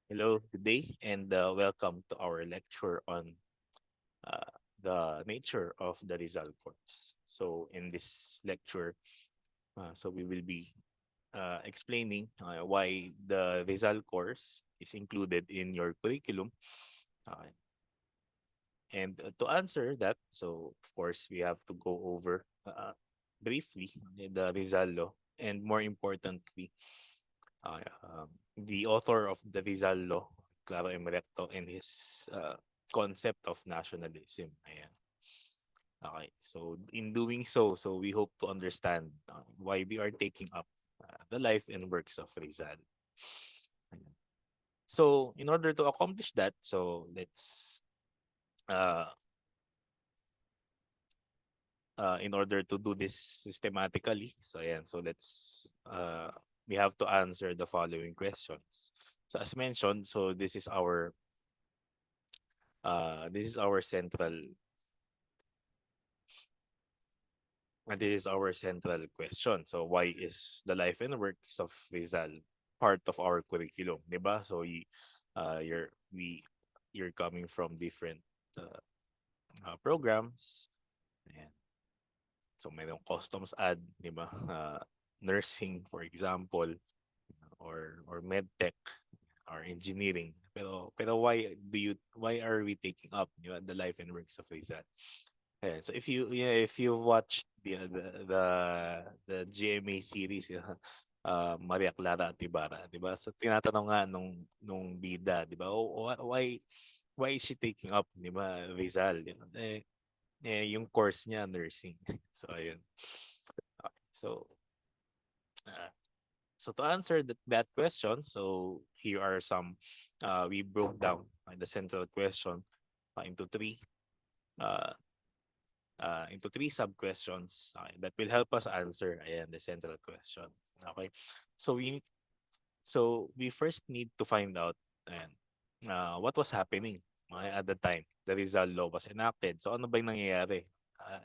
Hello, good day, and welcome to our lecture on uh, the nature of the Rizal course. So, in this lecture, we will be explaining why the Rizal course is included in your curriculum. Uh, and to answer that, so of course, we have to go over briefly the Rizal law, and more importantly, the author of the Rizal law, Claro M. Recto, and his concept of nationalism. Ayan. Okay. So in doing so, we hope to understand why we are taking up the life and works of Rizal. Ayan. So in order to accomplish that, so let's uh, in order to do this systematically. So ayan, so let's we have to answer the following questions. So as mentioned, so this is our central this is our central question. So why is the life and works of Rizal part of our curriculum, 'di ba? So you're coming from different uh, programs. Ayan. So mayroong customs ad, 'di ba? Nursing for example, or medtech or engineering. Pero why are we taking up, the life and works of Rizal? Yeah, so if you watched the GMA series, Maria Clara at Ibarra, 'di ba? So tinatanong nga nung bida, 'di ba? Oh, why is she taking up, 'di ba, Rizal? Yung course niya nursing. So ayun. Okay. Uh, so to answer that question, so here are some we broke down the central question into uh, sub questions that will help us answer ayan, the central question. Okay. So we first need to find out ayan, what was happening at the time the Rizal Law was enacted. So ano ba yung nangyayari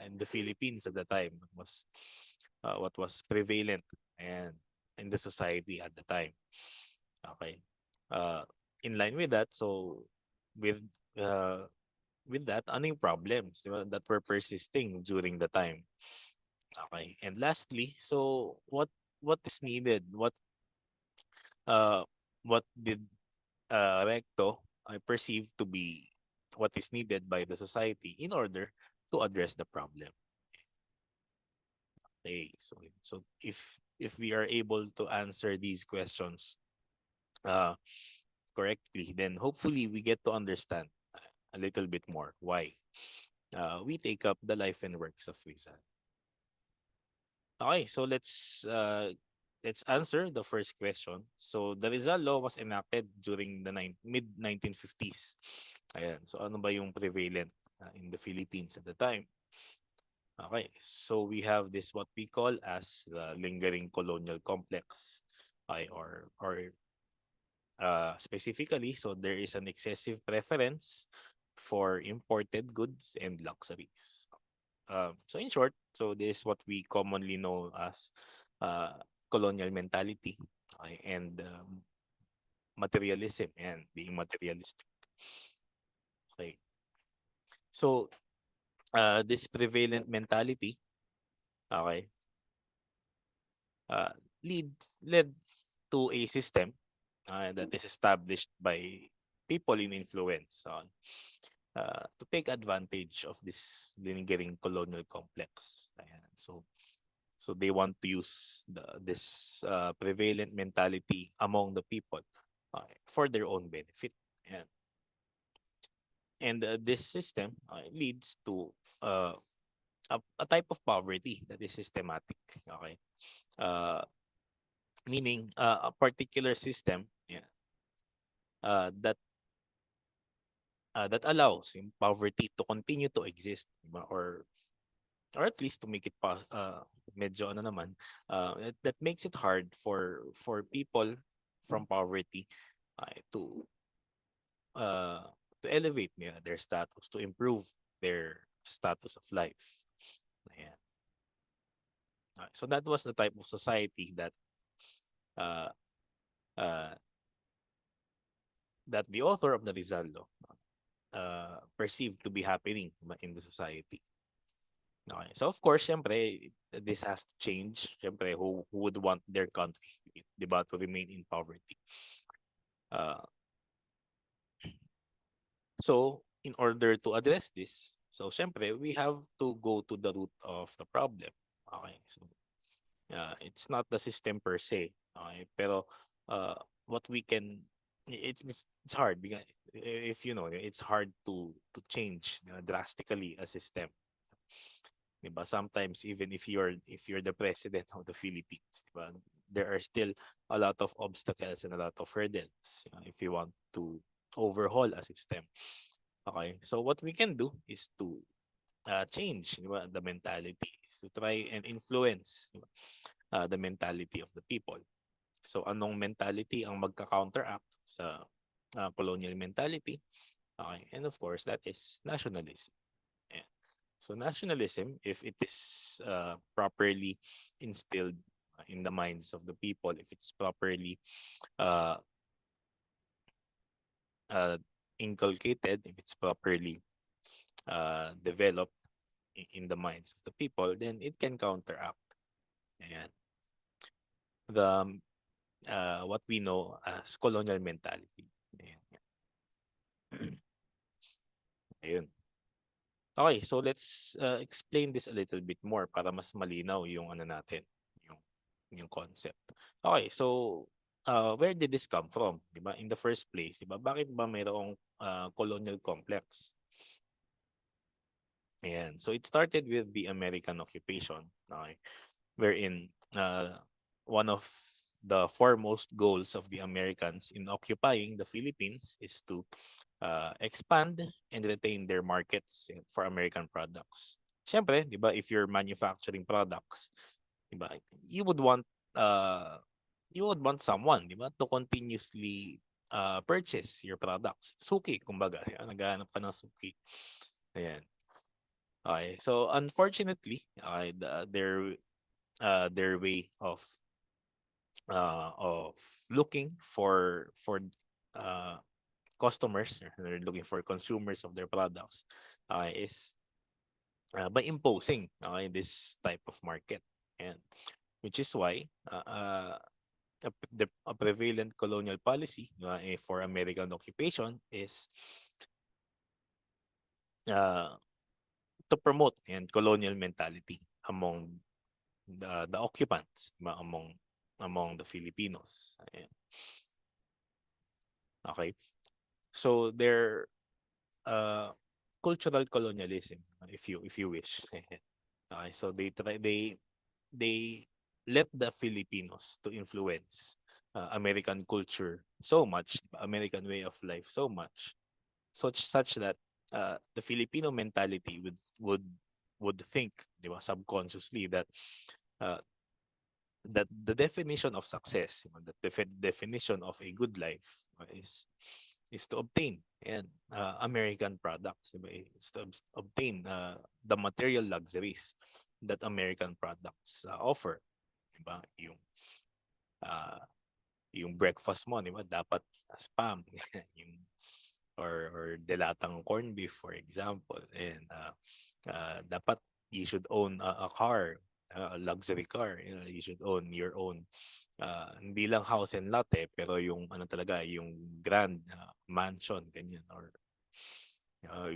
in the Philippines at the time? What was prevalent and in the society at the time? Okay. Uh, in line with that, so with uh, with that, ano yung problems, di ba, that were persisting during the time? Okay. And lastly, so what is needed? Uh what did Recto I perceive to be what is needed by the society in order to address the problem? Okay. So if we are able to answer these questions uh correctly, then hopefully we get to understand a little bit more why we take up the life and works of Rizal. Okay, so let's answer the first question. So the Rizal Law was enacted during the mid 1950s. Ayan, so ano ba yung prevalent in the Philippines at the time? Okay, so we have this what we call as the lingering colonial complex. Okay, or specifically, so there is an excessive preference for imported goods and luxuries. So in short, so this is what we commonly know as uh, colonial mentality, okay, and materialism and being materialistic. Okay. So this prevalent mentality, okay, uh, led to a system that is established by people in influence on to take advantage of this lingering colonial complex. Ayan. So they want to use this prevalent mentality among the people for their own benefit. And this system leads to a type of poverty that is systematic. Okay, uh, meaning a particular system, yeah, that that allows in poverty to continue to exist, diba? Or at least to make it medyo ano naman, that makes it hard for people from poverty to uh elevate their status, to improve their status of life. Ayan. So that was the type of society that uh uh that the author of the Rizal Law perceived to be happening in the society. Okay. So of course, syempre, this has to change. Syempre, who would want their country, di ba, to remain in poverty? Uh, so in order to address this, so syempre, we have to go to the root of the problem. Okay. So it's not the system per se. Okay. Pero uh, what we can, it's hard because if you know, it's hard to change drastically a system. 'Di ba? Sometimes even if you're the president of the Philippines, 'di ba? There are still a lot of obstacles and a lot of hurdles if you want to overhaul a system. Okay? So what we can do is to change, 'di ba, the mentality, is to try and influence, 'di ba, the mentality of the people. So anong mentality ang magka-counteract sa colonial mentality? Okay? And of course, that is nationalism. Yeah. So nationalism, if it is properly instilled in the minds of the people, if it's properly uh, uh, inculcated, if it's properly developed in the minds of the people, then it can counteract and the what we know as colonial mentality. Ayan. Ayun. Okay, so let's explain this a little bit more para mas malinaw yung ano natin, yung yung concept. Okay, so where did this come from? 'Di ba? In the first place, 'di ba? Bakit ba mayroong colonial complex? Ayan. So it started with the American occupation, okay? Wherein one of the foremost goals of the Americans in occupying the Philippines is to expand and retain their markets for American products. Siyempre, 'di ba, if you're manufacturing products, 'di ba, you would want uh someone, 'di ba, to continuously purchase your products. Suki, kumbaga, naghahanap ka ng suki. Ayan. Okay. So unfortunately, their way of looking for uh customers, they're looking for consumers of their products, is by imposing this type of market, and which is why a prevalent colonial policy for American occupation is uh, to promote and colonial mentality among the occupants, among the Filipinos. Ayan. Okay, so their uh, cultural colonialism, if you wish. Okay, so they let the Filipinos to influence American culture so much, American way of life so much, such that the Filipino mentality would think, di ba, subconsciously uh, that the definition of success, the definition of a good life is to obtain and American products, diba? Is to obtain the material luxuries that American products offer, diba? Uh, yung breakfast mo, diba? Dapat spam, yung or delatang corned beef, for example, and dapat you should own a car, a luxury car. You should own your own hindi lang house and lot pero yung ano talaga, yung grand mansion, ganyan, or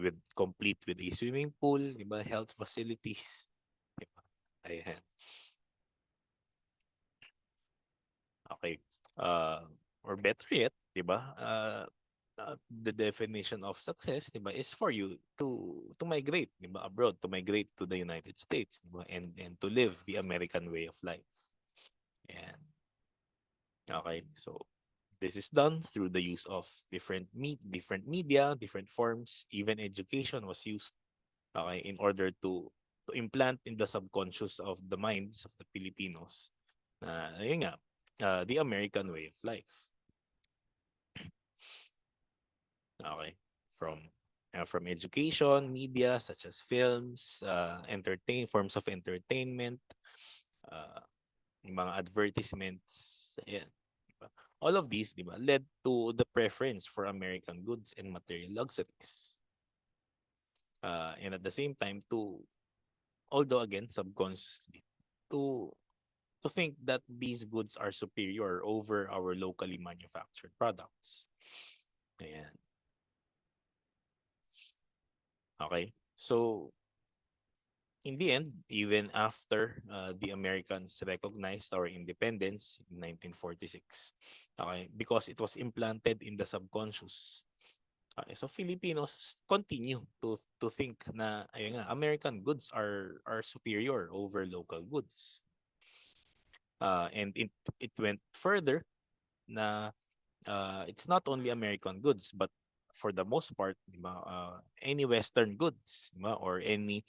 with complete with a swimming pool, diba, health facilities, diba? Ayan. Okay. Uh, or better yet, 'di ba? The definition of success, 'di ba, is for you to migrate, 'di ba, abroad, to migrate to the United States, 'di ba? And to live the American way of life. And okay, so this is done through the use of different media, different forms, even education was used, okay, in order to implant in the subconscious of the minds of the Filipinos ayun nga, the American way of life. Okay. From education, media such as films, forms of entertainment, uh, yung mga advertisements, ayan. Diba? All of these, diba, led to the preference for American goods and material luxuries. And at the same time, although again subconsciously, to to think that these goods are superior over our locally manufactured products. Ayan. Okay. So in the end, even after the Americans recognized our independence in 1946, okay, because it was implanted in the subconscious. Okay, so Filipinos continue to think na ayun nga, American goods are superior over local goods. And it went further na it's not only American goods but for the most part, di ba, any Western goods, di ba, or any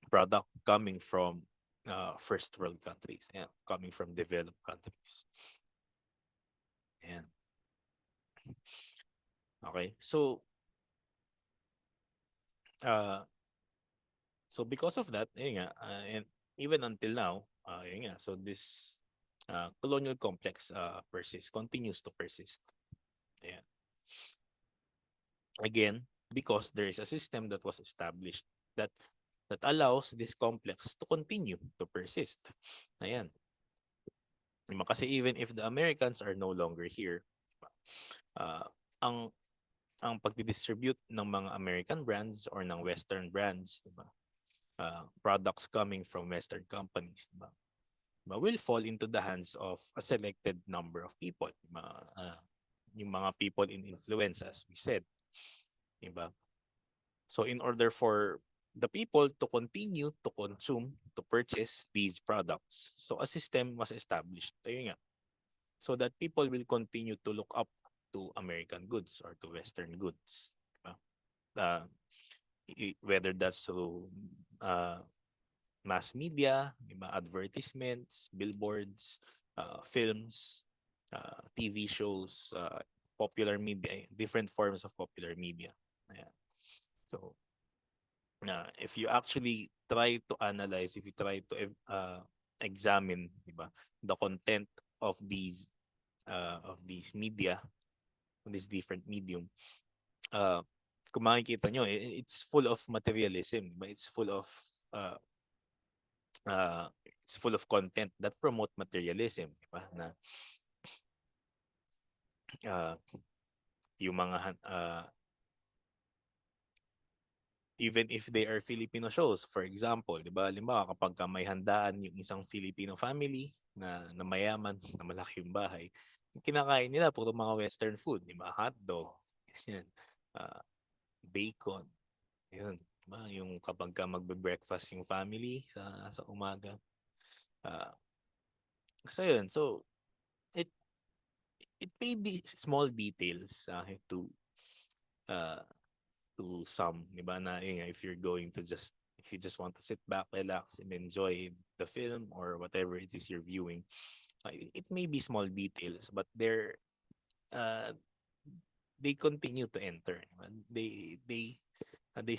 product coming from first world countries, yeah, coming from developed countries. And okay, uh, so because of that, yun nga, and even until now, yun nga, so this colonial complex continues to persist. Yeah. Again, because there is a system that was established that allows this complex to continue to persist. Ayan. Kasi even if the Americans are no longer here, uh, ang pagdidistribute ng mga American brands or ng Western brands, diba? Products coming from Western companies, diba? Will fall into the hands of a selected number of people. Diba? Yung mga people in influence, as we said. Diba? So in order for the people to continue to consume, to purchase these products, so a system was established. Ayun nga. So that people will continue to look up to American goods or to Western goods. Diba? Uh, whether that's through mass media, diba? Advertisements, billboards, films, TV shows, popular media, different forms of popular media. Ayan. So, if you actually try to analyze, if you try to examine, diba, the content of these media, these different medium, kung makikita nyo, it's full of materialism, diba? Uh, it's full of content that promote materialism, diba? Na uh, yung mga even if they are Filipino shows, for example, 'di ba? Halimbawa kapag may handaan yung isang Filipino family na mayaman, na malaki yung bahay, yung kinakain nila puro mga western food, 'di ba? Hotdog, yan. Uh, bacon, yun. 'Di ba? Yung kapag magbe-breakfast yung family sa umaga. Uh, so yun. So it it may be small details uh, to some, di ba, na yun, if you're going to just if you just want to sit back, relax, and enjoy the film or whatever it is you're viewing, it may be small details, but uh, they continue to enter. They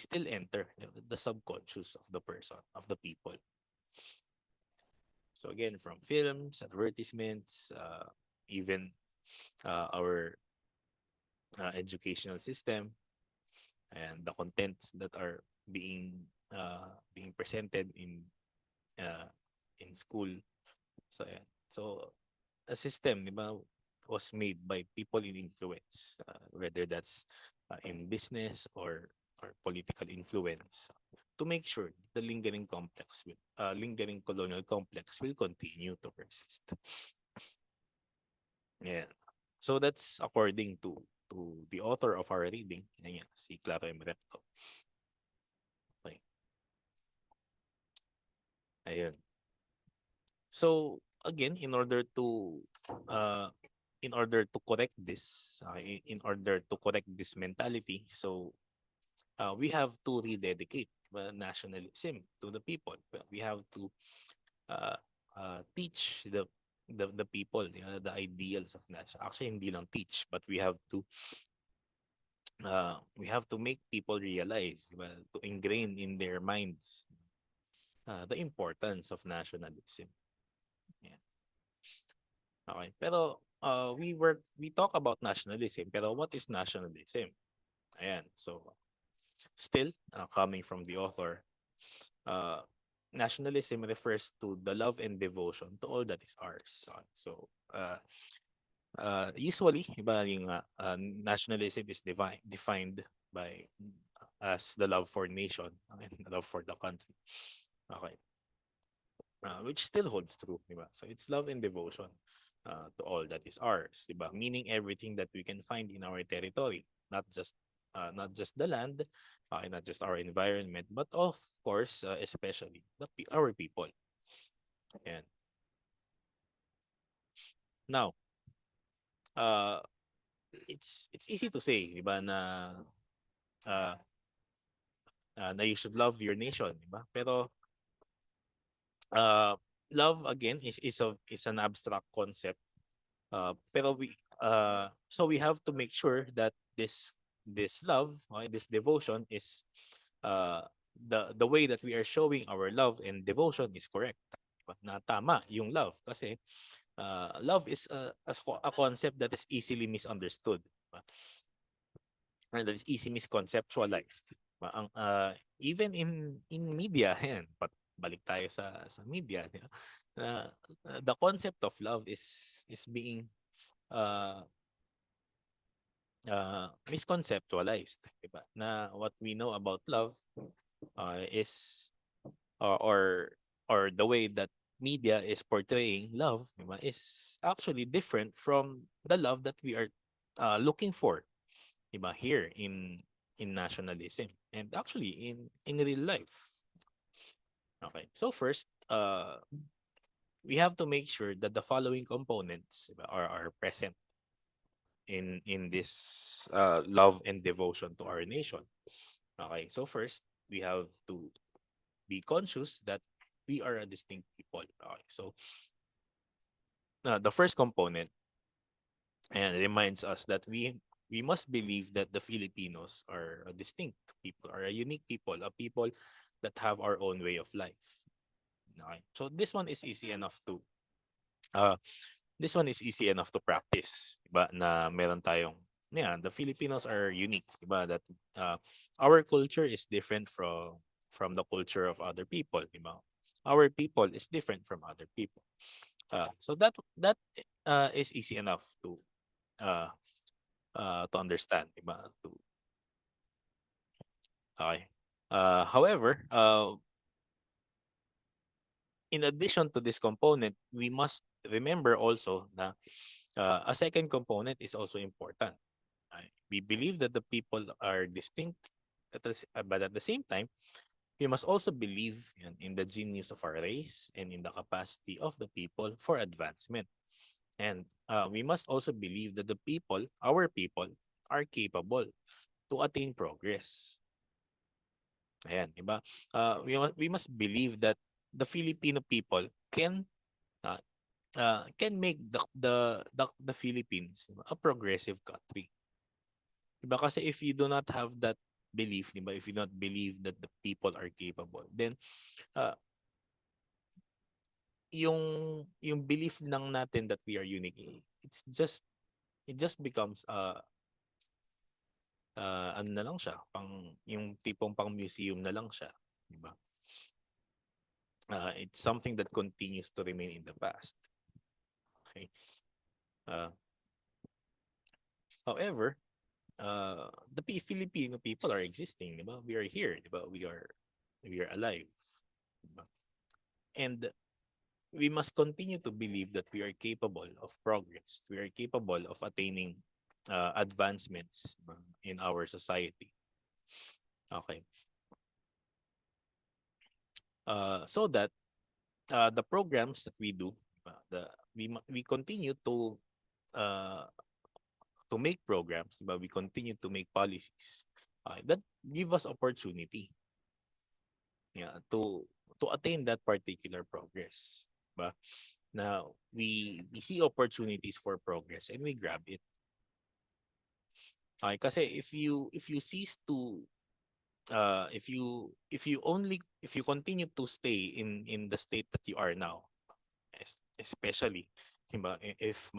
still enter the subconscious of the person, of the people. So again, from films, advertisements, even our educational system, and the contents that are being presented uh, in school. So yeah. So a system, di ba, was made by people in influence, whether that's in business or political influence, to make sure the lingering colonial complex will continue to persist. Yeah. So that's according to the author of our reading, yan, si Clara Emerecto. Okay. Ayun. So again, uh, correct this, mentality, so we have to rededicate nationalism to the people. We have to uh, teach the people, the ideals of national. Actually, hindi lang teach, but we have to make people realize, diba, to ingrain in their minds the importance of nationalism. Yeah. Okay. Pero we talk about nationalism, pero what is nationalism? Ayan. So still coming from the author, uh, nationalism refers to the love and devotion to all that is ours. So usually, iba yung nationalism is defined by as the love for nation and the love for the country. Okay. Which still holds true, di ba? So it's love and devotion to all that is ours, di ba? Meaning everything that we can find in our territory, not just the land, not just our environment, but of course, especially our people. And now, uh, it's easy to say, di ba, uh, na you should love your nation, di ba? Pero uh, love again is an abstract concept. Pero so we have to make sure that this love, okay, this devotion is the way that we are showing our love and devotion is correct. Diba? Na tama yung love kasi love is a concept that is easily misunderstood. Diba? And that is easy misconceptualized. Diba? Even in media, yan, balik tayo sa media. Diba? Uh, the concept of love is being uh, misconceptualized, 'di ba? Na what we know about love is or or the way that media is portraying love, 'di ba, is actually different from the love that we are looking for, 'di ba, here in nationalism and actually in real life. Okay. So first, we have to make sure that the following components, 'di ba, are present in this love and devotion to our nation. Okay, so first we have to be conscious that we are a distinct people. Okay, so the first component and reminds us that we must believe that the Filipinos are a distinct people, are a unique people, a people that have our own way of life. Okay, so uh, this one is easy enough to practice, diba? Na meron tayong, yeah, the Filipinos are unique, diba? That our culture is different from the culture of other people, diba? Our people is different from other people. So that is easy enough uh, to understand, diba? Okay. However, in addition to this component, we must remember also that a second component is also important. We believe that the people are distinct, but at the same time, we must also believe in the genius of our race and in the capacity of the people for advancement. And we must also believe that our people, are capable to attain progress. Ayan, diba? We must believe that the Filipino people uh, can make the Philippines, diba, a progressive country. Diba? Kasi if you do not have that belief, diba? If you not believe that the people are capable, then uh, yung yung belief lang natin that we are unique, it just becomes ano na lang siya, yung tipong pang museum na lang siya, diba? It's something that continues to remain in the past. Okay. Uh, However, the Filipino people are existing, di ba? We are here, di ba? We are alive. Diba? And we must continue to believe that we are capable of progress. We are capable of attaining advancements, diba, in our society. Okay. So that the programs that we do, diba, we continue uh, to make programs, diba? We continue to make policies that give us opportunity, yeah, to attain that particular progress. Diba? Now, we see opportunities for progress and we grab it. Okay, kasi if you cease to if you continue to stay in the state that you are now, especially 'Di ba? If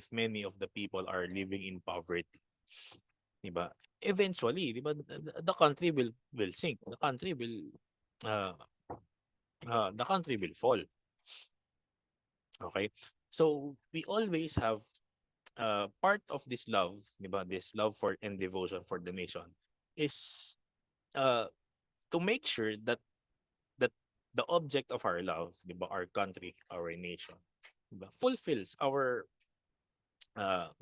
many of the people are living in poverty, 'di ba? Eventually, 'di ba, the country will sink. Uh, the country will fall. Okay? So we always have part of this love, 'di ba? This love for and devotion for the nation is uh to make sure that the object of our love, 'di ba, our country, our nation, 'di ba, fulfills uh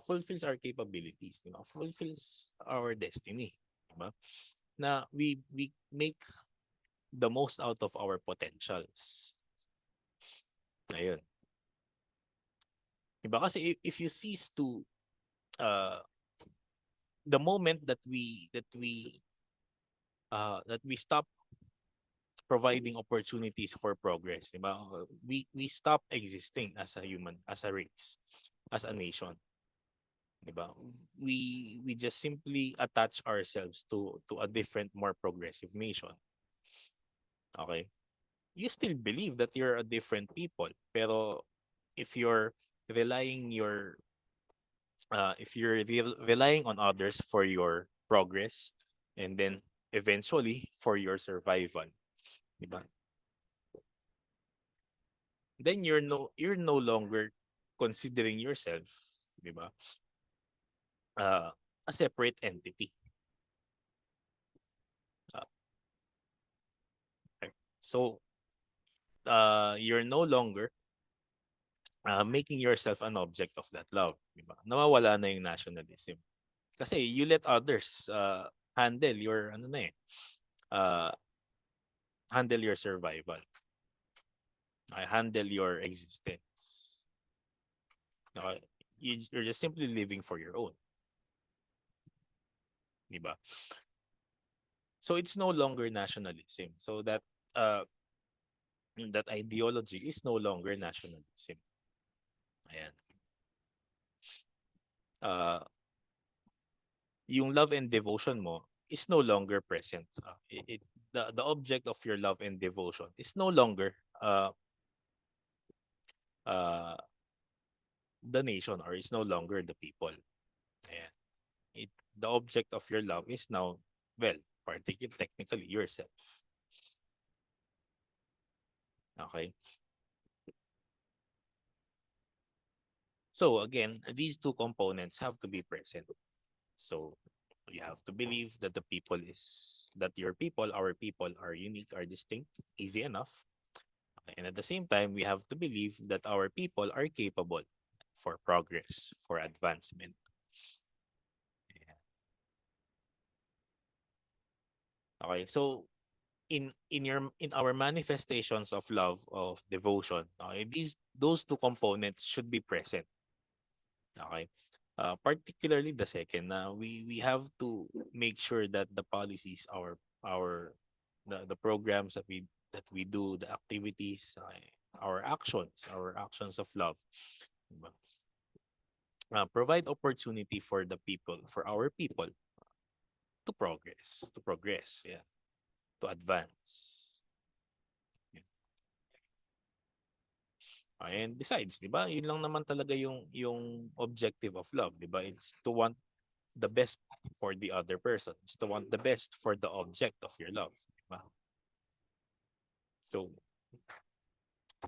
fulfills our capabilities, 'di ba? Fulfills our destiny, 'di ba? Na we make the most out of our potentials. Ayun. 'Di ba? Kasi if you cease to uh the moment that we stop providing opportunities for progress, 'di ba? We stop existing as a human, as a race, as a nation, 'di ba? We just simply attach ourselves to a different, more progressive nation. Okay? You still believe that you're a different people, pero if you're relying your if you're relying on others for your progress, and then eventually for your survival, 'di ba? Then you're no longer considering yourself, 'di ba? Uh, a separate entity. Uh, okay. So you're no longer making yourself an object of that love, 'di ba? Nawawala na yung nationalism. Kasi you let others handle your ano na uh, handle your survival. Handle your existence. Okay? You're just simply living for your own, 'di ba? So it's no longer nationalism. So uh that ideology is no longer nationalism. Ayan. Uh yung love and devotion mo is no longer present. The object of your love and devotion is no longer uh the nation, or is no longer the people. Ayan. The object of your love is now, well, particularly technically yourself. Okay? So again, these two components have to be present. So you have to believe that your people, our people, are unique, are distinct, easy enough. And at the same time, we have to believe that our people are capable for progress, for advancement. Okay, so in our manifestations of love, of devotion, okay, those two components should be present. Okay, particularly the second, we have to make sure that the policies, our the programs that we do, the activities, our actions of love, diba, provide opportunity for the people, for our people to progress, yeah, to advance. Yeah. And besides, 'di ba? Yun lang naman talaga yung objective of love, 'di ba? It's to want the best for the other person. It's to want the best for the object of your love, 'di ba? So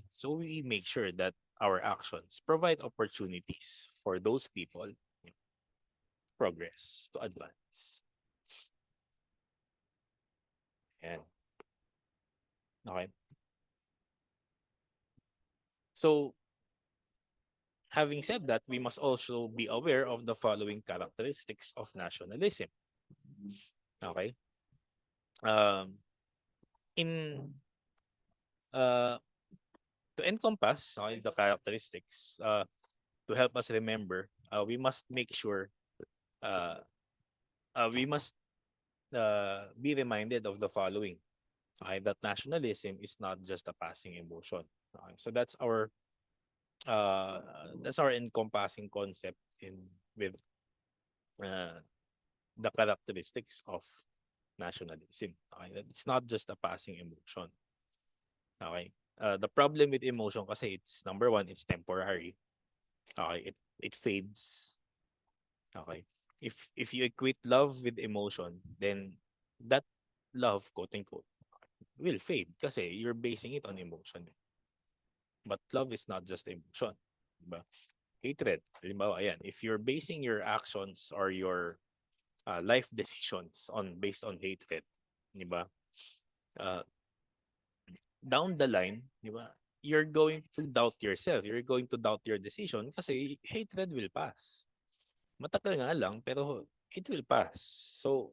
so we make sure that our actions provide opportunities for those people to progress, to advance. And okay. So having said that, we must also be aware of the following characteristics of nationalism. Okay? Um, in uh, to encompass, okay, the characteristics, to help us remember, we must make sure, uh, we must be reminded of the following. Okay? That nationalism is not just a passing emotion. Okay? So uh, that's our encompassing concept in with uh, the characteristics of nationalism. Okay? That it's not just a passing emotion. Okay? The problem with emotion kasi it's number one, it's temporary. Okay, it fades. Okay. If you equate love with emotion, then that love, quote unquote, will fade kasi you're basing it on emotion. But love is not just emotion. Diba? Hatred, halimbawa, ayan, if you're basing your actions or your life decisions on based on hatred, di ba? Uh, Down the line, di ba? You're going to doubt yourself. You're going to doubt your decision kasi hatred will pass. Matagal nga lang, pero it will pass. So,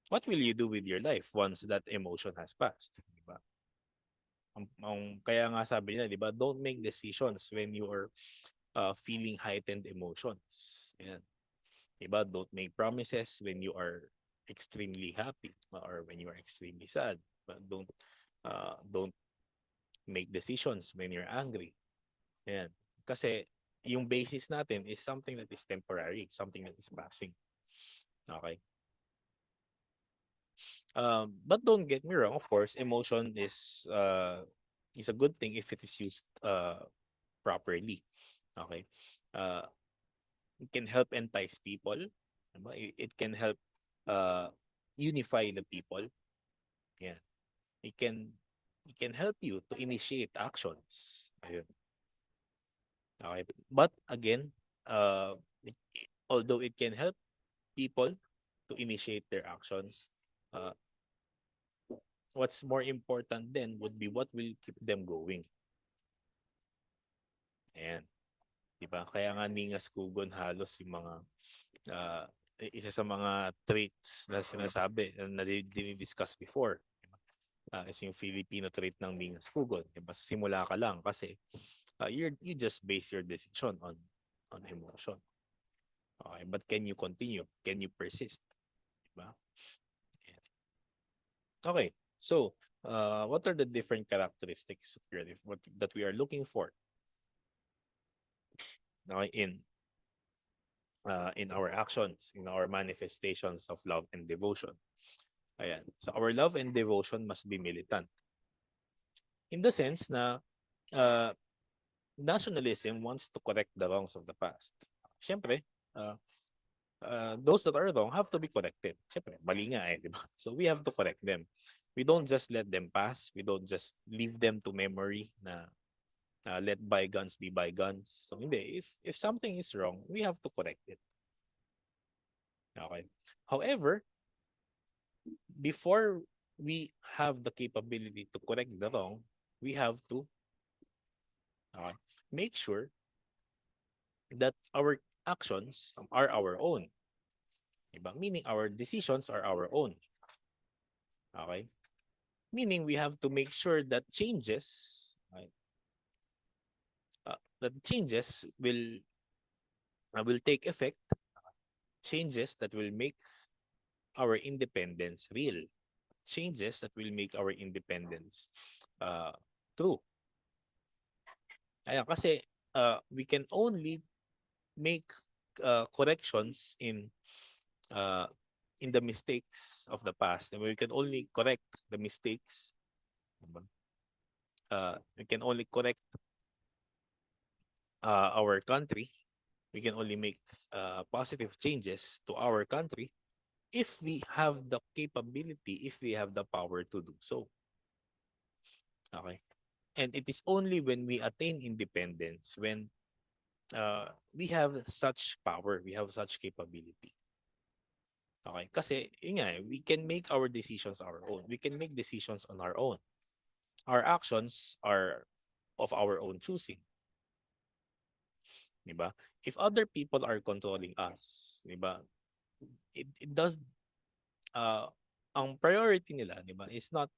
what will you do with your life once that emotion has passed? Di ba? Kaya nga sabi nila, di ba, don't make decisions when you are feeling heightened emotions. Yan. Di ba? Don't make promises when you are extremely happy or when you are extremely sad. But don't make decisions when you're angry. Yan. Kasi yung basis natin is something that is temporary, something that is passing. Okay? But don't get me wrong, of course, emotion is a good thing if it is used properly. Okay? Uh, it can help entice people. Diba? It can help uh, unify the people. Yeah. It can it can help you to initiate actions. Ayun. Okay. But again, although it can help people to initiate their actions, uh, what's more important then would be what will keep them going. Ayan. Diba? Kaya nga ningas kugon halos yung mga uh, isa sa mga traits na sinasabi na dinidiscuss before is yung Filipino trait ng ningas kugon. Diba? Simula ka lang kasi you just base your decision on emotion. Okay, but can you continue? Can you persist? Diba? Okay, so what are the different characteristics that we are looking for, okay, in our actions, in our manifestations of love and devotion? Ayan. So our love and devotion must be militant. In the sense na uh, nationalism wants to correct the wrongs of the past. Siyempre, uh, those that are wrong have to be corrected. Siyempre, mali nga eh, di ba? So we have to correct them. We don't just let them pass. We don't just leave them to memory na let bygones be bygones. So hindi, if something is wrong, we have to correct it. Okay. However, before we have the capability to correct the wrong, we have to make sure that our actions are our own. Diba? Meaning our decisions are our own. Okay? Meaning we have to make sure that changes, right, that changes will take effect, changes that will make our independence real, changes that will make our independence true. Ayan, kasi we can only make corrections uh, in the mistakes of the past. And we can only correct the mistakes. We can only correct our country. We can only make positive changes to our country if we have the capability, if we have the power to do so. Okay. And it is only when we attain independence, when we have such power, we have such capability. Okay? Kasi, yun nga, we can make our decisions our own. We can make decisions on our own. Our actions are of our own choosing. Diba? If other people are controlling us, diba, it does, uh, ang priority nila, diba, is not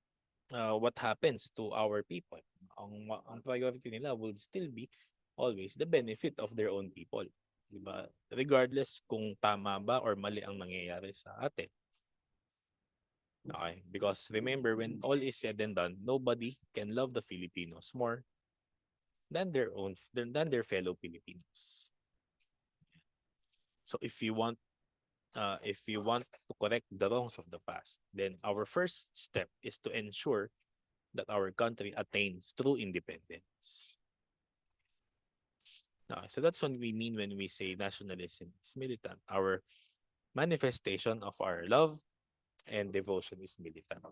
what happens to our people. Ang priority nila will still be always the benefit of their own people. Diba? Regardless kung tama ba or mali ang nangyayari sa atin. Okay? Because remember, when all is said and done, nobody can love the Filipinos more than their fellow Filipinos. So if you want to correct the wrongs of the past, then our first step is to ensure that our country attains through independence. Okay, so that's what we mean when we say nationalism is militant. Our manifestation of our love and devotion is militant.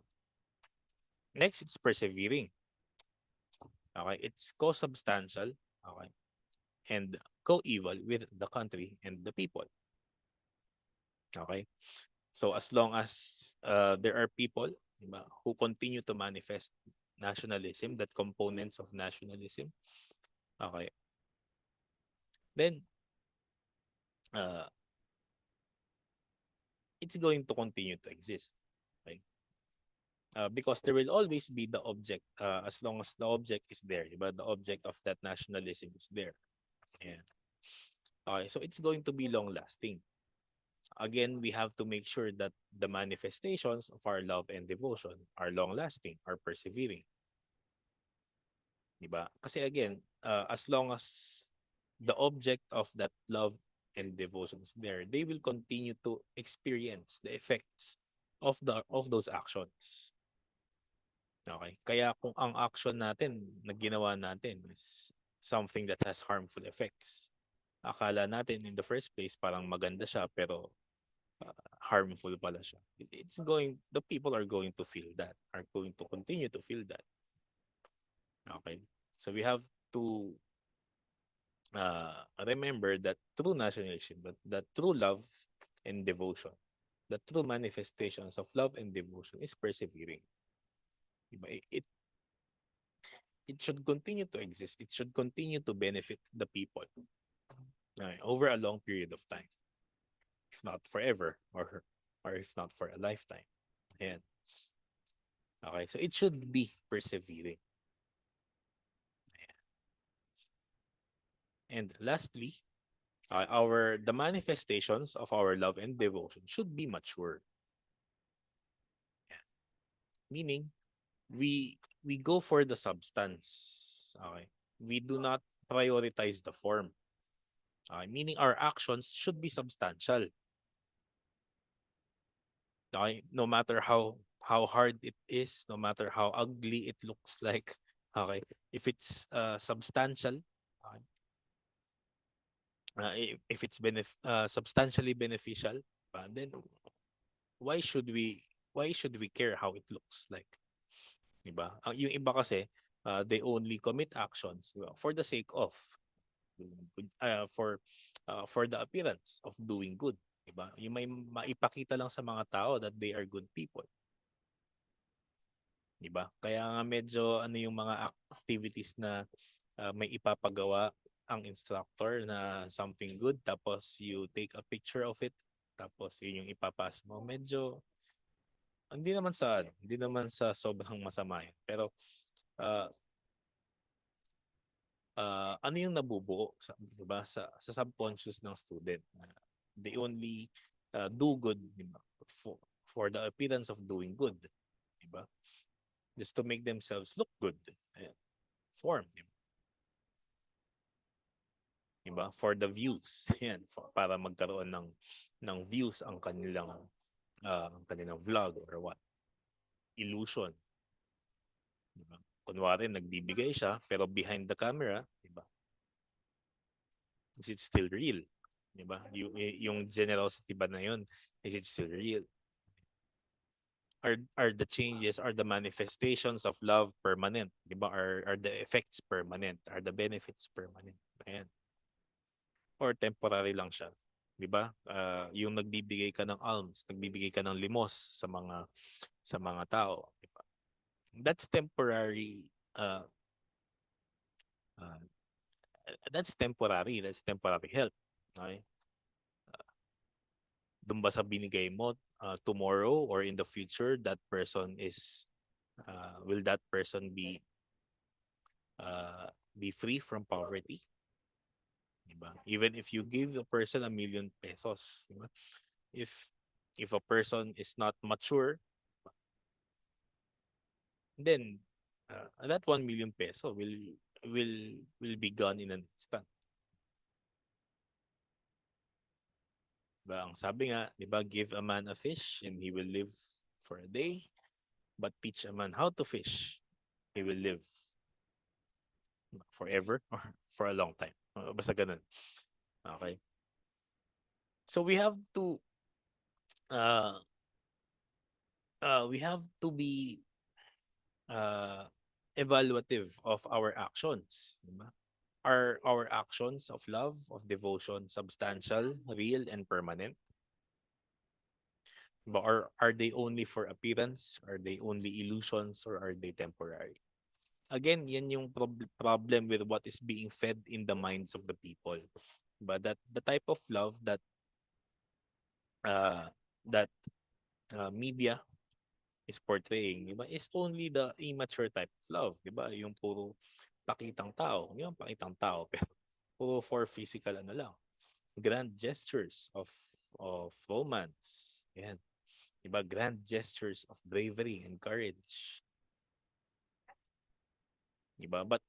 Next, it's persevering. Okay, it's co-substantial. Okay, and co-eval with the country and the people. Okay, so as long as there are people, diba, who continue to manifest nationalism, that components of nationalism, okay, then uh, it's going to continue to exist. Okay? Because there will always be the object as long as the object is there, but the object of that nationalism is there. Yeah. Okay, so it's going to be long lasting. Again, we have to make sure that the manifestations of our love and devotion are long lasting, are persevering. Diba? Kasi again, as long as the object of that love and devotion is there, they will continue to experience the effects of those actions. Okay? Kaya kung ang action natin na ginawa natin is something that has harmful effects, akala natin in the first place parang maganda siya pero harmful pala siya. The people are going to feel that, are going to continue to feel that. Okay? So we have to remember that true nationalism, but that true love and devotion, the true manifestations of love and devotion is persevering. Diba? It should continue to exist. It should continue to benefit the people over a long period of time, if not forever, or if not for a lifetime. Ayan. Okay, so it should be persevering. And lastly, the manifestations of our love and devotion should be mature. Meaning, we go for the substance. Okay, we do not prioritize the form. Okay, meaning our actions should be substantial. Okay, no matter how hard it is, no matter how ugly it looks like. Okay, if it's substantial, okay, if it's substantially beneficial, then why should we why should we care how it looks like? Diba? Yung iba kasi, they only commit actions, diba, for the sake of doing good, for the appearance of doing good, diba? Yung may maipakita lang sa mga tao that they are good people. Diba? Kaya nga medyo ano yung mga activities na may ipapagawa ang instructor na something good, tapos you take a picture of it, tapos yun yung ipapas mo. Medyo hindi naman sa sobrang masama yun. Pero uh, ano yung nabubuo sa, diba, sa subconscious ng student. They only do good, diba, for the appearance of doing good, diba? Just to make themselves look good. Ayan. Form, diba? For the views. Ayan, para magkaroon ng views ang kanilang vlog or what. Illusion. Diba? Kunwari, nagbibigay siya, pero behind the camera, diba? Is it still real? Diba? Yung generosity ba na yun, is it still real? Are the changes, are the manifestations of love permanent? Diba? Are the effects permanent? Are the benefits permanent? Ayan. Or temporary lang siya? Diba? Yung nagbibigay ka ng alms, nagbibigay ka ng limos sa mga tao. Diba? That's temporary. Uh, that's temporary. That's temporary help. Okay? Doon ba sa binigay mo tomorrow or in the future, that person is will that person be free from poverty? Diba? Even if you give a person 1,000,000 pesos, diba? If a person is not mature, then that 1,000,000 peso will be gone in an instant. Diba? Ang sabi nga, diba, give a man a fish and he will live for a day, but teach a man how to fish he will live forever or for a long time. Basta ganun. Okay. So uh we have to be uh evaluative of our actions, di ba? Are our actions of love, of devotion substantial, real, and permanent? But are they only for appearance? Are they only illusions, or are they temporary? Again, yan yung problem with what is being fed in the minds of the people. But that the type of love uh, that media is portraying, di ba, is only the immature type of love, di ba? Yung puro pakitang tao, yung pakitang tao, pero puro for physical ano lang. Grand gestures of romance. Yan. Di ba? Grand gestures of bravery and courage. Di ba? But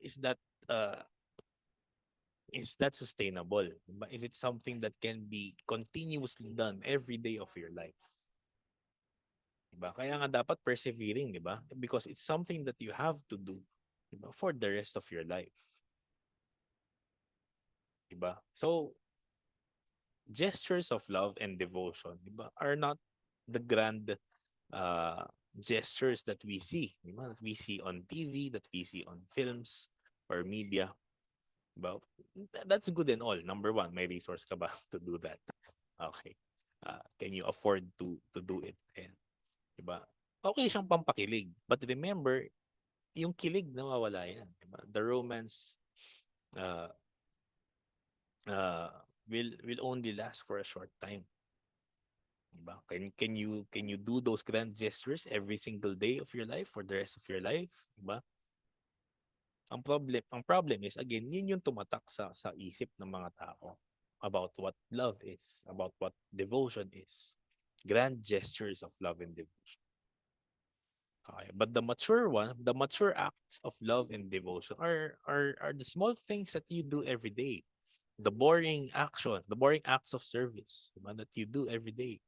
uh is that sustainable? Diba? Is it something that can be continuously done every day of your life? Diba? Kaya nga dapat persevering, di ba? Because it's something that you have to do, diba? For the rest of your life. Diba? So, gestures of love and devotion, diba, are not the grand uh, gestures that we see, diba? That we see on TV, that we see on films or media. Diba? That's good and all. Number one, may resource ka ba to do that? Okay. Can you afford to do it? And, diba? Okay siyang pampakilig. But remember, yung kilig nawawala yan. Diba? The romance uh, uh, will only last for a short time. Diba? Can you do those grand gestures every single day of your life for the rest of your life? Diba? Ang problem is, again, yun yung tumatak sa isip ng mga tao about what love is, about what devotion is. Grand gestures of love and devotion. Okay. But the mature acts of love and devotion are the small things that you do every day. The boring action, the boring acts of service, diba, that you do every day.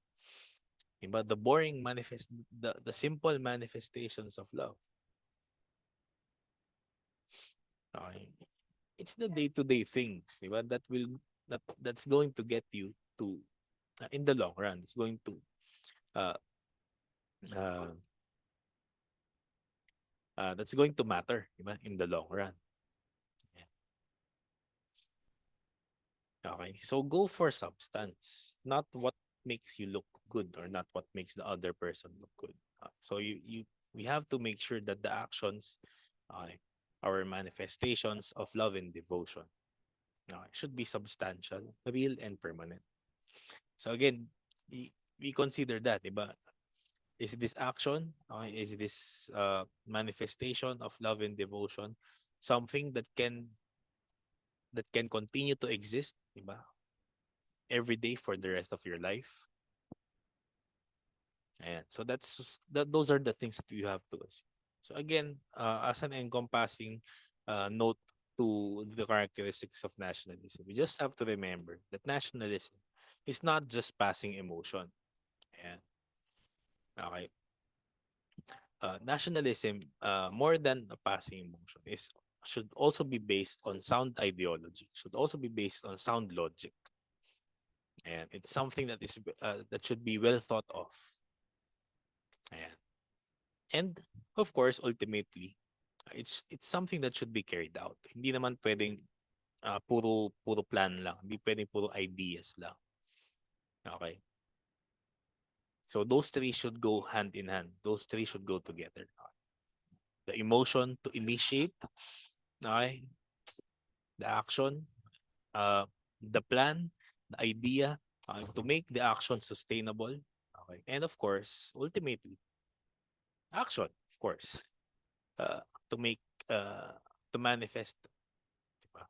Diba? The simple manifestations of love. Okay. It's the day-to-day things, diba, that's going to get you to in the long run. It's going to uh, uh, that's going to matter, diba, in the long run. Okay. So go for substance, not what makes you look good or not what makes the other person look good. So we have to make sure that the actions, okay, our manifestations of love and devotion, okay, should be substantial, real, and permanent. So again, we consider that, diba? Is this action, okay, is this manifestation of love and devotion something that can continue to exist, diba, every day for the rest of your life? And so those are the things that you have to see. So again, as an encompassing note to the characteristics of nationalism, we just have to remember that nationalism is not just passing emotion. And okay, nationalism, more than a passing emotion, is should also be based on sound ideology, should also be based on sound logic, and it's something that should be well thought of. Ayan. And of course, ultimately, it's something that should be carried out. Hindi naman pwedeng puro plan lang. Hindi pwedeng puro ideas lang. Okay? So those three should go hand in hand. Those three should go together. The emotion to initiate, okay? The action, uh, the plan, the idea, to make the action sustainable. Okay? And of course, ultimately, action, of course, uh, to make, uh, to manifest. Diba?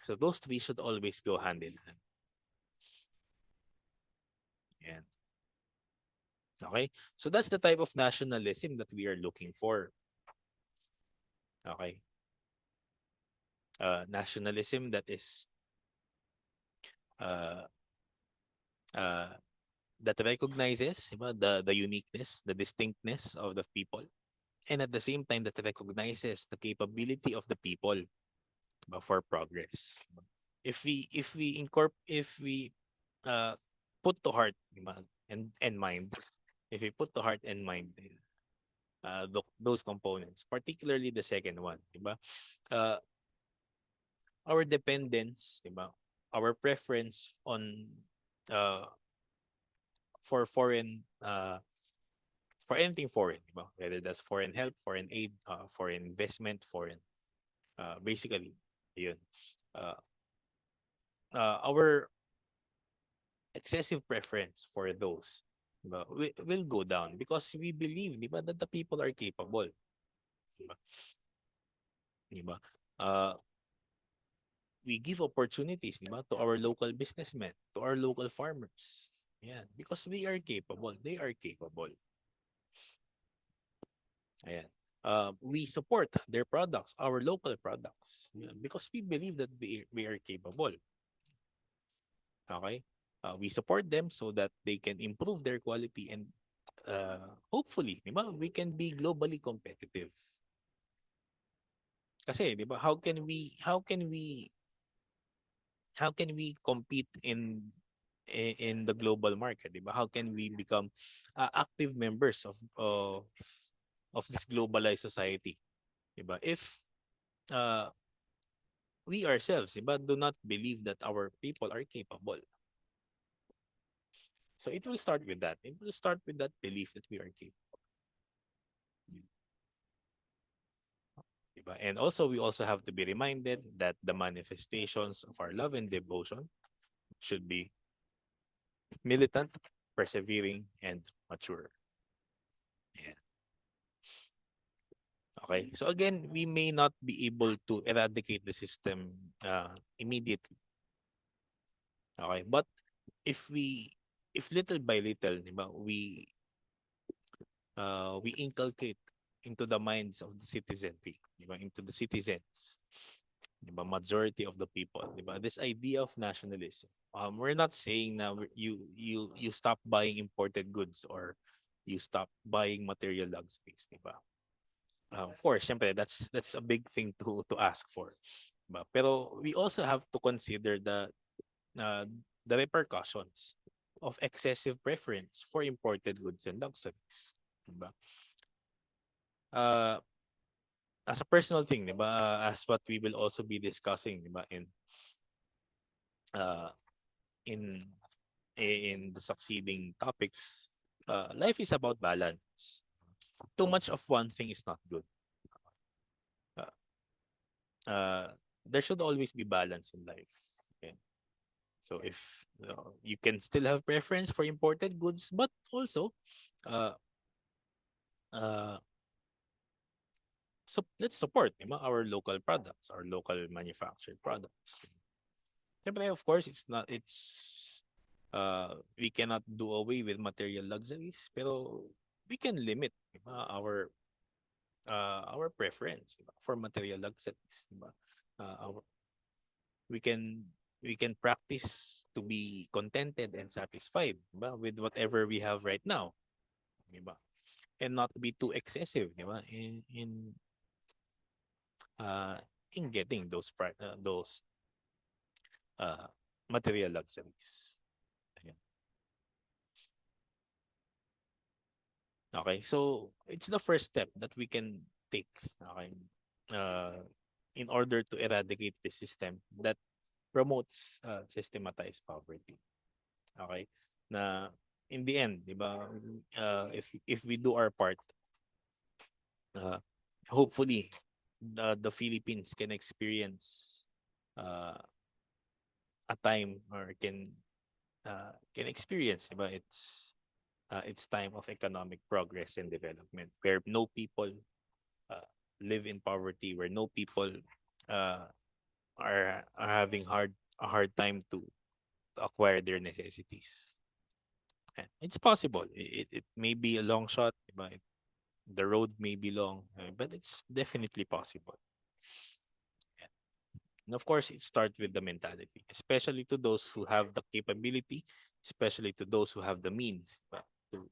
So those three should always go hand in hand. Yan. Okay? So that's the type of nationalism that we are looking for. Okay? Nationalism that is uh, uh, that recognizes, diba, the uniqueness, the distinctness of the people. and at the same time that recognizes the capability of the people for progress. If we uh, put to heart and mind, if we put to heart and mind those components, particularly the second one, diba? Uh, our dependence, diba? Our preference on uh, for for anything foreign, diba? Whether that's foreign help, foreign aid, foreign investment, foreign basically yun. Uh, our excessive preference for those will go down because we believe, di ba, that the people are capable. Di ba? Di ba? Uh, we give opportunities, di ba, to our local businessmen, to our local farmers. Ayan. Because we are capable. They are capable. Ayan. We support their products, our local products. Ayan. Because we believe that we are capable. Okay? We support them so that they can improve their quality and hopefully, di ba, we can be globally competitive. Kasi, di ba, how can we compete in the global market, di ba? How can we become active members of this globalized society, di ba? If uh, we ourselves, di ba, do not believe that our people are capable. So it will start with that. It will start with that belief that we are capable. Diba? And also, we also have to be reminded that the manifestations of our love and devotion should be militant, persevering, and mature. Yeah. Okay. So again, we may not be able to eradicate the system immediately. Okay. But if if little by little, diba, we inculcate into the minds of the citizenry, diba, into the citizens, diba, majority of the people, diba, this idea of nationalism. We're not saying na you stop buying imported goods or you stop buying material luxuries, diba? Of course, syempre that's a big thing to ask for. Diba? Pero we also have to consider uh, the repercussions of excessive preference for imported goods and luxuries. Diba? Uh, as a personal thing, diba? As what we will also be discussing, diba? Uh, in in the succeeding topics, life is about balance. Too much of one thing is not good. Uh, uh, there should always be balance in life. Okay? So if you can still have preference for imported goods, but also uh, uh, so let's support, diba, our local products, our local manufactured products. Siyempre, of course, we cannot do away with material luxuries, pero we can limit, diba, our preference, diba, for material luxuries, diba? Our, we can we can practice to be contented and satisfied, diba, with whatever we have right now, diba? And not be too excessive, diba, uh in getting those uh material luxuries. Ayan. Okay, so it's the first step that we can take, okay, uh, in order to eradicate the system that promotes systematized poverty. Okay, na in the end, di ba, if we do our part, uh, hopefully the Philippines can experience uh, a time or can experience, di ba, its time of economic progress and development where no people uh, live in poverty, where no people uh, are having a hard time to acquire their necessities. And it's possible. It may be a long shot, but the road may be long, but it's definitely possible. Yeah. And of course, it starts with the mentality, especially to those who have the capability, especially to those who have the means, to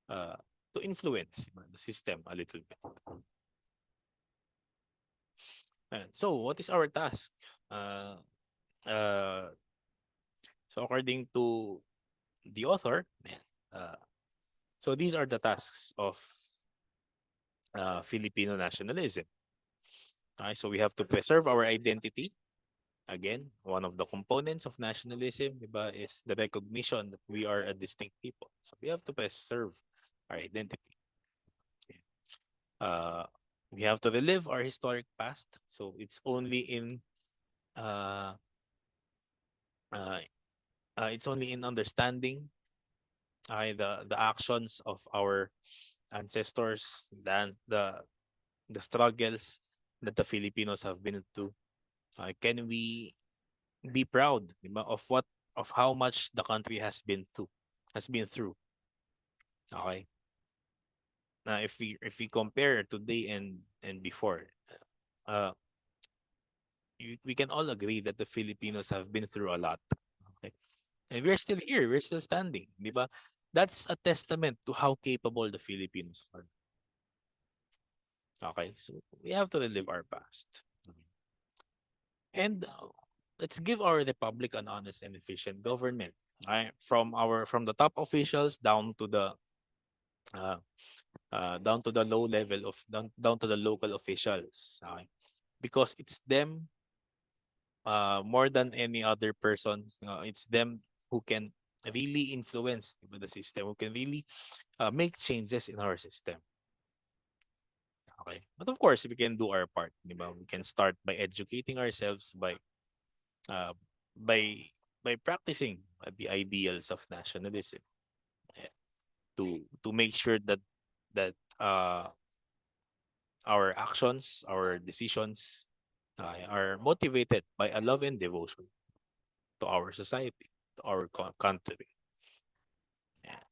uh, influence the system a little bit. And so, what is our task? Uh, uh, so, according to the author, uh, so these are the tasks of Filipino nationalism. Okay, so we have to preserve our identity. Again, one of the components of nationalism, diba, is the recognition that we are a distinct people. So we have to preserve our identity. Okay. Uh, we have to relive our historic past. So uh, uh, it's only in understanding the actions of our ancestors, than the struggles that the Filipinos have been through. Can we be proud, diba, of how much the country has been through. Okay. Now, if we compare today and before, uh, we can all agree that the Filipinos have been through a lot. Okay, and we're still here. We're still standing, diba? That's a testament to how capable the Filipinos are. Okay, so we have to relive our past. And let's give our republic an honest and efficient government. Right? From the top officials uh, down to the low level of down to the local officials. Okay? Because it's them more than any other person. It's them who can really influence the system, who can really make changes in our system. Okay, but of course we can do our part. Diba? We can start by educating ourselves uh, by practicing the ideals of nationalism, eh, to make sure that our actions, our decisions are motivated by a love and devotion to our society, to our country. Yeah.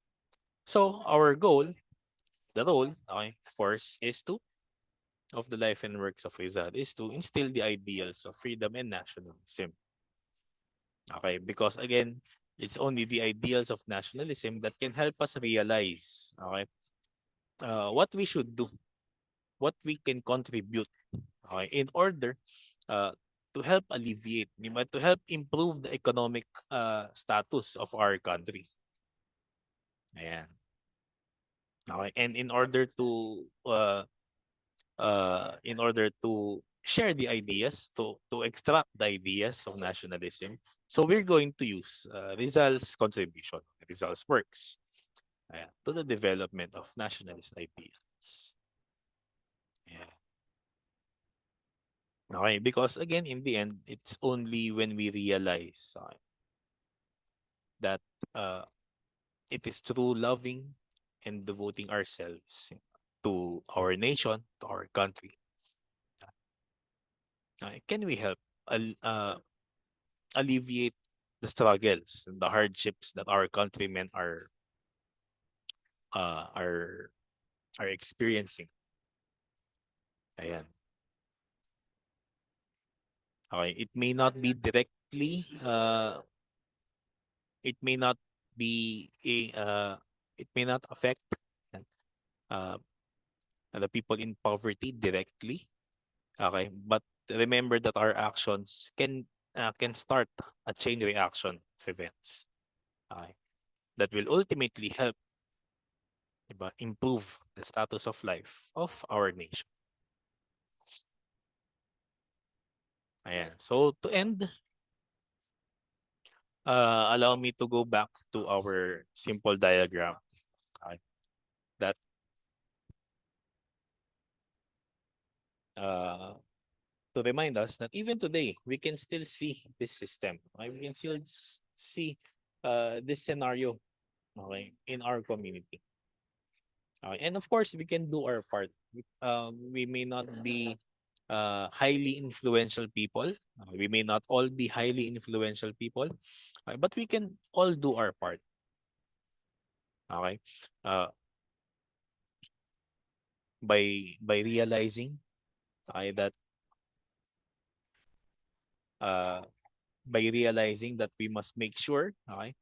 So our goal, the role, okay, of course, is to of the life and works of Rizal is to instill the ideals of freedom and nationalism. Okay, because again, it's only the ideals of nationalism that can help us realize, okay, what we should do, what we can contribute, okay, in order uh, to help alleviate, di ba, to help improve the economic status of our country. Ayan. Okay, and in order to share the ideas, to extract the ideas of nationalism, so we're going to use Rizal's contribution, Rizal's works, to the development of nationalist ideas. Yeah. Okay, because again, in the end, it's only when we realize that uh, it is through loving and devoting ourselves to our nation, to our country, can we help alleviate the struggles and the hardships that our countrymen uh, are are experiencing. Ayan. Okay, it may not be it may not affect uh, the people in poverty directly. Okay, but remember that our actions can start a chain reaction of events. Okay, that will ultimately help, diba, improve the status of life of our nation. Ayan. So to end, allow me to go back to our simple diagram. Okay, that uh, to remind us that even today we can still see this system. Okay? We can still see this scenario, okay, in our community. And of course, we can do our part. We may not be highly influential people. We may not all be highly influential people, but we can all do our part. Okay, uh, by realizing that uh, we must make sure, okay,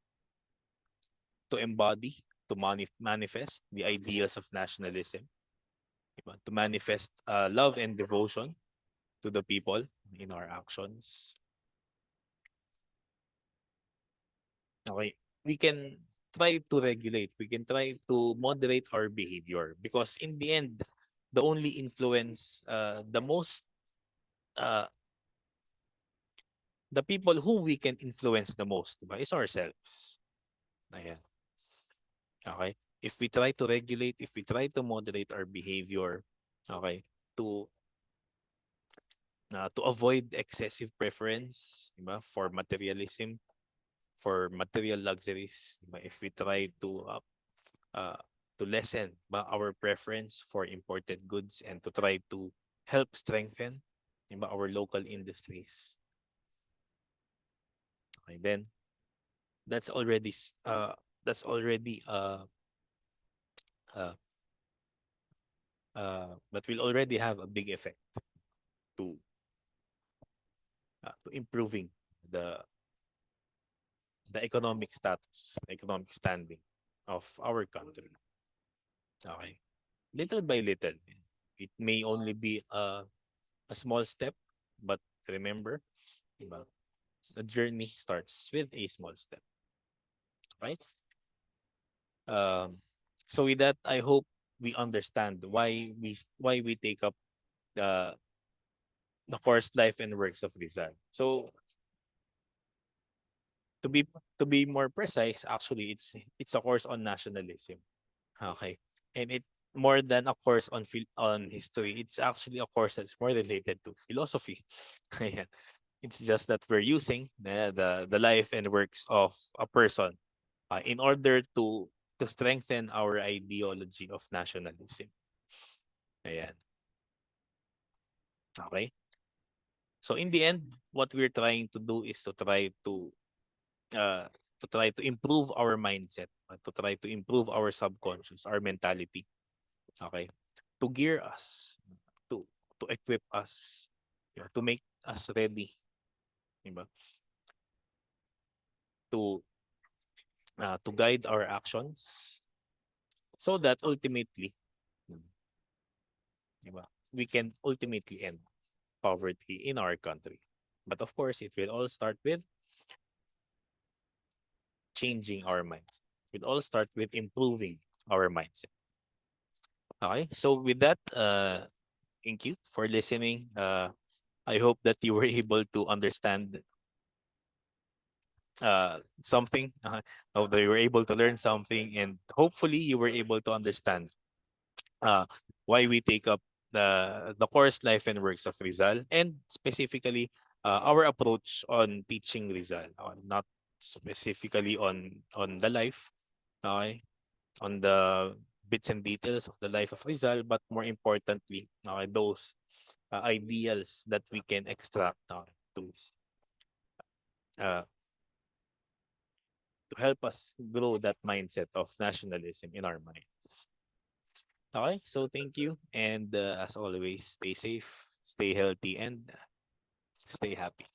to embody. to manifest the ideals of nationalism, diba? To manifest love and devotion to the people in our actions. Okay, we can try to regulate, we can try to moderate our behavior because in the end, the only influence, the most, uh, the people who we can influence the most, diba, is ourselves. Ayan. Okay? If we try to regulate, if we try to moderate our behavior, okay, to to avoid excessive preference, diba, for materialism, for material luxuries, diba, if we try uh, to lessen our preference for imported goods and to try to help strengthen, diba, our local industries, okay, then that's already that's already uh, that will already have a big effect to to improving the the economic status, economic standing of our country. Okay, little by little, it may only be a small step, but remember, diba, the journey starts with a small step, right? Um, so with that, I hope we understand why we take up the the course Life and Works of Rizal. So to be to be more precise, actually, it's a course on nationalism. Okay, and it more than a course on on history. It's actually a course that's more related to philosophy. Ayan. It's just that we're using the life and works of a person in order to strengthen our ideology of nationalism. Ayan. Okay? So in the end, what we're trying to do is uh to try to improve our mindset, to try to improve our subconscious, our mentality. Okay? To gear us, to to equip us, to make us ready, diba? To guide our actions so that ultimately, diba, we can ultimately end poverty in our country. But of course, it will all start with changing our minds. It will all start with improving our mindset. Okay, so with that, thank you for listening. I hope that you were able to understand something, hope that you were able to learn something, and hopefully you were able to understand uh, why we take up the course Life and Works of Rizal, and specifically our approach on teaching Rizal, not specifically on the life, okay, on the bits and details of the life of Rizal, but more importantly, okay, those ideals that we can extract uh, to help us grow that mindset of nationalism in our minds. Okay, so thank you. And as always, stay safe, stay healthy, and stay happy.